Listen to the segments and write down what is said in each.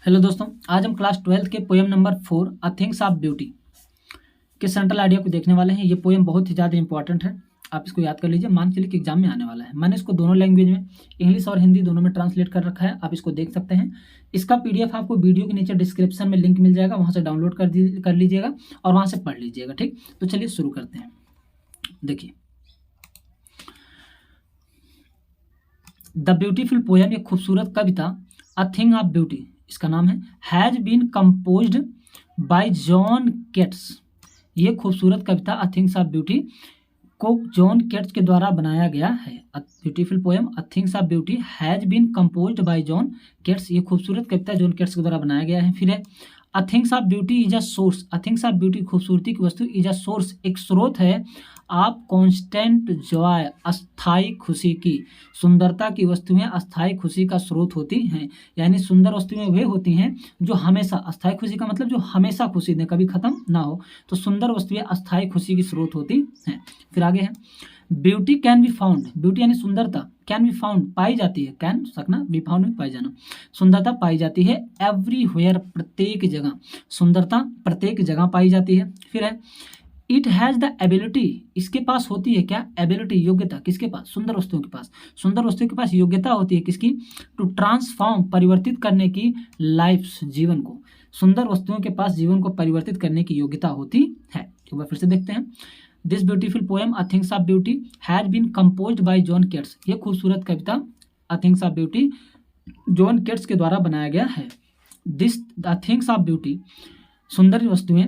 Hello दोस्तों, आज हम क्लास 12 के poem number 4 a things of beauty के सेंट्रल आइडिया को देखने वाले हैं। ये पोएम बहुत ही ज़्यादा इंपॉर्टेंट है, आप इसको याद कर लीजिए। मान के चलिए कि एग्जाम में आने वाला है। मैंने इसको दोनों लैंग्वेज में, इंग्लिश और हिंदी दोनों में ट्रांसलेट कर रखा है, आप इसको देख सकते हैं। इसका पीडीएफ आपको वीडियो के नीचे डिस्क्रिप्शन में लिंक मिल जाएगा, वहाँ से डाउनलोड कर लीजिएगा और वहाँ से पढ़ लीजिएगा। ठीक, तो चलिए शुरू करते हैं। देखिए, द ब्यूटीफुल पोएम, एक खूबसूरत कविता, अ थिंग ऑफ ब्यूटी, इसका नाम है, has been composed by John Keats. ये खूबसूरत कविता अ थिंग्स ऑफ ब्यूटी को जॉन केट्स के द्वारा बनाया गया है। A beautiful poem a things of beauty has been composed by John Keats. ये खूबसूरत कविता जॉन केट्स के द्वारा बनाया गया है। फिर है, अ things of beauty is a source. A things of beauty, खूबसूरती की वस्तु, इज अ सोर्स, एक स्रोत है, आप कॉन्स्टेंट जॉय, अस्थाई खुशी की। सुंदरता की वस्तुएं अस्थाई खुशी का स्रोत होती हैं, यानी सुंदर वस्तुएं वे होती हैं जो हमेशा, अस्थाई खुशी का मतलब जो हमेशा खुशी दें, कभी खत्म ना हो। तो सुंदर वस्तुएं अस्थाई खुशी की स्रोत होती हैं। फिर आगे है, beauty can be found. Beauty यानी सुंदरता, कैन बी फाउंड, पाई जाती है, कैन सकना, बी फाउंड में पाई जाना। सुंदरता पाई जाती है एवरीवेयर, प्रत्येक जगह। सुंदरता प्रत्येक जगह पाई जाती है। फिर है, इट हैज़ द एबिलिटी, इसके पास होती है क्या, एबिलिटी, योग्यता, किसके पास, सुंदर वस्तुओं के पास। सुंदर वस्तुओं के पास योग्यता होती है किसकी, टू ट्रांसफॉर्म, परिवर्तित करने की, लाइफ, जीवन को। सुंदर वस्तुओं के पास जीवन को परिवर्तित करने की योग्यता होती है। एक बार फिर से देखते हैं। This beautiful poem a things of beauty has been composed by John Keats. ये खूबसूरत कविता a things of beauty John Keats के द्वारा बनाया गया है। This the things of beauty, सुंदर वस्तुएं,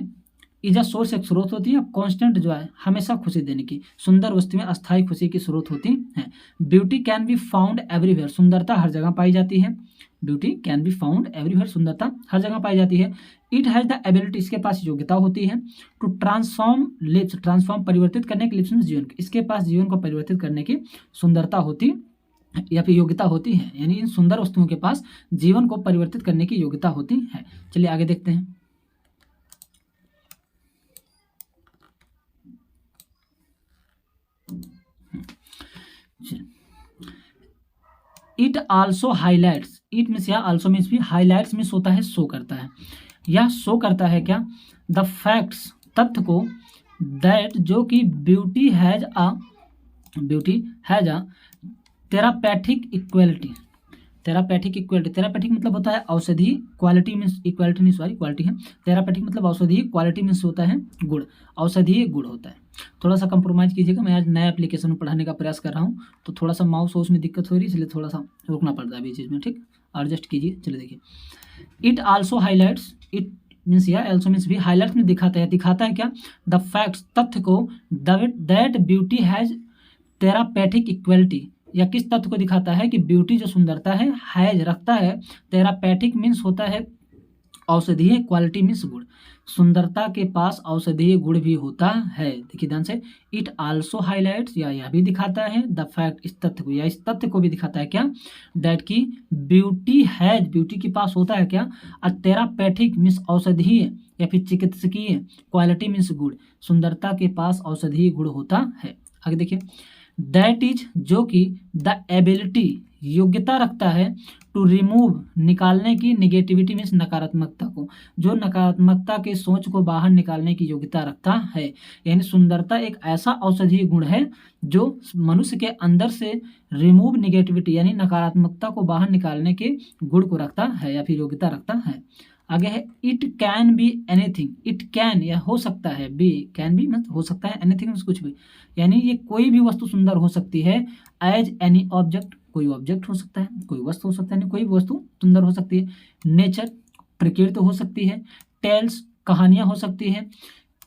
इज अ सोर्स, एक स्रोत होती है, कांस्टेंट जो है हमेशा खुशी देने की। सुंदर वस्तुएं अस्थायी खुशी की स्रोत होती हैं। Beauty can be found everywhere, सुंदरता हर जगह पाई जाती है। Beauty can be found everywhere, सुंदरता हर जगह पाई जाती है। इट हैज द एबिलिटी, इसके पास योग्यता होती है, टू ट्रांसफॉर्म लिव्स, ट्रांसफॉर्म परिवर्तित करने की, लिव्स में जीवन की, इसके पास जीवन को परिवर्तित करने की सुंदरता होती या फिर योग्यता होती है, यानी इन सुंदर वस्तुओं के पास जीवन को परिवर्तित करने की योग्यता होती है। चलिए आगे देखते हैं। It also highlights, it means या आल्सो मीन्स भी, हाईलाइट्स मीन्स होता है शो करता है, यह शो करता है क्या, द फैक्ट्स, तथ्य को, दैट जो कि beauty has a therapeutic equality. Therapeutic equality, therapeutic मतलब होता है औषधि, क्वालिटी मीन्स, इक्वालिटी नहीं सॉरी क्वालिटी है। थेरापेटिक मतलब औषधि, क्वालिटी मीन्स होता है गुण, औषधीय गुण होता है। थोड़ा सा कंप्रोमाइज़ कीजिएगा, मैं आज नया एप्लीकेशन में पढ़ाने का प्रयास कर रहा हूँ, तो थोड़ा सा माउस वाउस में दिक्कत हो रही है, इसलिए थोड़ा सा रुकना पड़ता है अभी चीज़ में। ठीक, एडजस्ट कीजिए। चलिए देखिए, it also highlights, it means या एल्सो मीन्स भी, हाईलाइट्स में दिखाता है क्या, द फैक्ट्स, तथ्य को, that beauty has therapeutic equality, या किस तथ्य को दिखाता है कि ब्यूटी जो सुंदरता है, हैज रखता है, थेरापेटिक मीन्स होता है औषधीय, क्वालिटी मीन्स गुण, सुंदरता के पास औषधीय गुण भी होता है। देखिए ध्यान से, इट आल्सो हाईलाइट्स, या यह भी दिखाता है, द फैक्ट, इस तथ्य को, या इस तथ्य को भी दिखाता है क्या, दैट की ब्यूटी हैज, ब्यूटी के पास होता है क्या, अ थेरापेटिक मीन्स औषधीय या फिर चिकित्सकीय, क्वालिटी मीन्स गुण, सुंदरता के पास औषधीय गुण होता है। आगे देखिए, दैट इज, जो कि, द एबिलिटी, योग्यता रखता है, टू रिमूव, निकालने की, निगेटिविटी मीन्स नकारात्मकता को, जो नकारात्मकता के सोच को बाहर निकालने की योग्यता रखता है। यानी सुंदरता एक ऐसा औषधीय गुण है जो मनुष्य के अंदर से रिमूव निगेटिविटी यानी नकारात्मकता को बाहर निकालने के गुण को रखता है या फिर योग्यता रखता है। आगे है, it can be anything, it can या हो सकता है, बी कैन बी मतलब हो सकता है, एनीथिंग कुछ भी, यानी ये कोई भी वस्तु सुंदर हो सकती है, एज एनी ऑब्जेक्ट, कोई ऑब्जेक्ट हो सकता है, कोई वस्तु हो सकता है, कोई भी वस्तु सुंदर हो सकती है, नेचर, प्रकृति हो सकती है, टेल्स, कहानियां हो सकती है,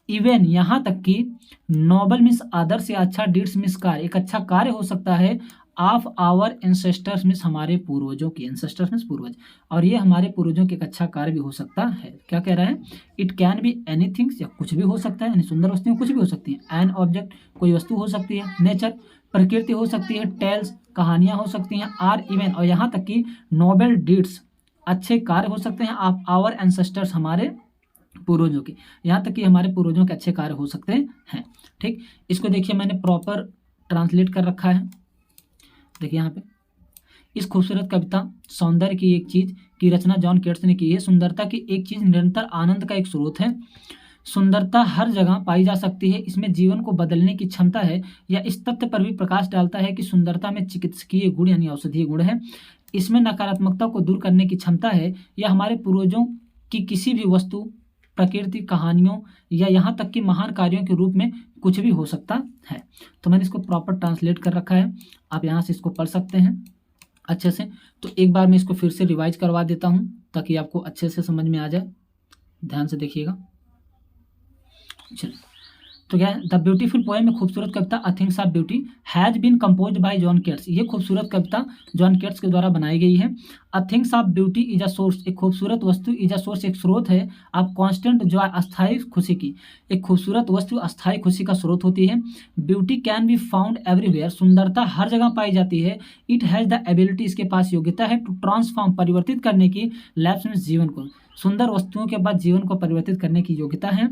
इवन यहाँ तक कि नोबल मीन्स आदर्श या अच्छा, डीड्स मीन्स कार्य, एक अच्छा कार्य हो सकता है, ऑफ आवर एंसेस्टर्स मीन्स हमारे पूर्वजों की, एंसेस्टर्स मीन्स पूर्वज, और ये हमारे पूर्वजों के एक अच्छा कार्य भी हो सकता है। क्या कह रहा है, इट कैन बी एनीथिंग्स, या कुछ भी हो सकता है, यानी सुंदर वस्तुएं कुछ भी हो सकती हैं, एन ऑब्जेक्ट, कोई वस्तु हो सकती है, नेचर, प्रकृति हो सकती है, टेल्स, कहानियां हो सकती हैं, आर इवन, और यहाँ तक कि नोबल डीड्स, अच्छे कार्य हो सकते हैं, ऑफ आवर एंसेस्टर्स, हमारे पूर्वजों के, यहाँ तक कि हमारे पूर्वजों के अच्छे कार्य हो सकते हैं। ठीक, इसको देखिए मैंने प्रॉपर ट्रांसलेट कर रखा है, देखिए यहाँ पे, इस खूबसूरत कविता सौंदर्य की एक चीज की रचना जॉन केट्स ने की है। सुंदरता की एक चीज निरंतर आनंद का एक स्रोत है। सुंदरता हर जगह पाई जा सकती है, इसमें जीवन को बदलने की क्षमता है। यह इस तथ्य पर भी प्रकाश डालता है कि सुंदरता में चिकित्सकीय गुण यानी औषधीय गुण है। इसमें नकारात्मकता को दूर करने की क्षमता है। यह हमारे पूर्वजों की किसी भी वस्तु, प्रकृति, कहानियों या यहाँ तक कि महान कार्यों के रूप में कुछ भी हो सकता है। तो मैंने इसको प्रॉपर ट्रांसलेट कर रखा है, आप यहाँ से इसको पढ़ सकते हैं अच्छे से। तो एक बार मैं इसको फिर से रिवाइज करवा देता हूँ ताकि आपको अच्छे से समझ में आ जाए। ध्यान से देखिएगा। चलिए, तो क्या है, द ब्यूटीफुल पोएम में खूबसूरत कविता a things of beauty has been composed by John Keats. ये खूबसूरत कविता जॉन केट्स के द्वारा बनाई गई है। अ things of beauty is a source, एक खूबसूरत वस्तु, इज अ सोर्स एक स्रोत है, आप कांस्टेंट जॉय अस्थायी खुशी की। एक खूबसूरत वस्तु अस्थायी खुशी का स्रोत होती है। Beauty can be found everywhere, सुंदरता हर जगह पाई जाती है। इट हैज द एबिलिटी, इसके पास योग्यता है, टू ट्रांसफॉर्म, परिवर्तित करने की, लाइफ में जीवन को, सुंदर वस्तुओं के बाद जीवन को परिवर्तित करने की योग्यता है।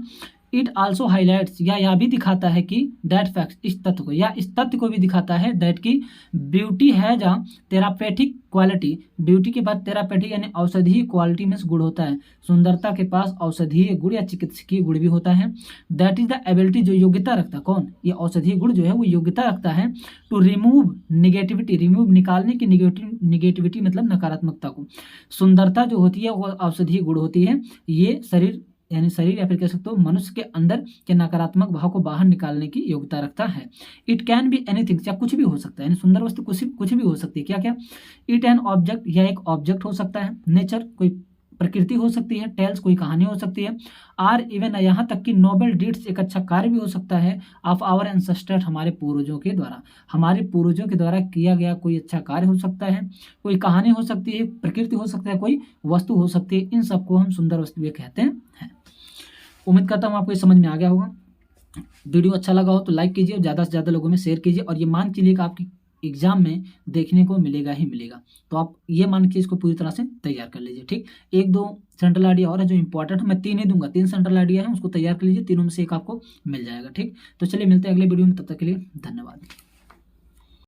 इट आल्सो हाईलाइट्स, या यह भी दिखाता है कि दैट फैक्ट, इस तथ्य को, या इस तथ्य को भी दिखाता है दैट की beauty has a therapeutic quality. Beauty के बाद थेरापेटिक यानी औषधीय क्वालिटी में गुण होता है। सुंदरता के पास औषधीय गुण या चिकित्सकीय गुण भी होता है। दैट इज द एबिलिटी, जो योग्यता रखता है, कौन, ये औषधीय गुण जो है वो योग्यता रखता है टू रिमूव निगेटिविटी, रिमूव निकालने की, निगेटिविटी मतलब नकारात्मकता को। सुंदरता जो होती है वो औषधीय गुण होती है। ये शरीर यानी शरीर या फिर कह सकते हो मनुष्य के अंदर के नकारात्मक भाव को बाहर निकालने की योग्यता रखता है। इट कैन बी एनीथिंग, या कुछ भी हो सकता है, यानी सुंदर वस्तु कुछ भी हो सकती है। क्या क्या, इट एन ऑब्जेक्ट, या एक ऑब्जेक्ट हो सकता है, नेचर कोई प्रकृति हो सकती है, टेल्स कोई कहानी हो सकती है, आर इवन यहाँ तक कि नोबल डीड्स एक अच्छा कार्य भी हो सकता है, ऑफ आवर एंसेस्टर्स हमारे पूर्वजों के द्वारा, हमारे पूर्वजों के द्वारा किया गया कोई अच्छा कार्य हो सकता है, कोई कहानी हो सकती है, प्रकृति हो सकता है, कोई वस्तु हो सकती है। इन सबको हम सुंदर वस्तुएं कहते हैं। उम्मीद करता हूँ आपको ये समझ में आ गया होगा। वीडियो अच्छा लगा हो तो लाइक कीजिए और ज़्यादा से ज़्यादा लोगों में शेयर कीजिए। और ये मान के लिए कि आपकी एग्जाम में देखने को मिलेगा ही मिलेगा, तो आप ये मान के इसको पूरी तरह से तैयार कर लीजिए। ठीक, एक दो सेंट्रल आइडिया और है जो इंपॉर्टेंट है, मैं 3 ही दूंगा, 3 सेंट्रल आइडिया है, उसको तैयार कर लीजिए, तीनों में से एक आपको मिल जाएगा। ठीक, तो चलिए मिलते हैं अगले वीडियो में, तब तक के लिए धन्यवाद।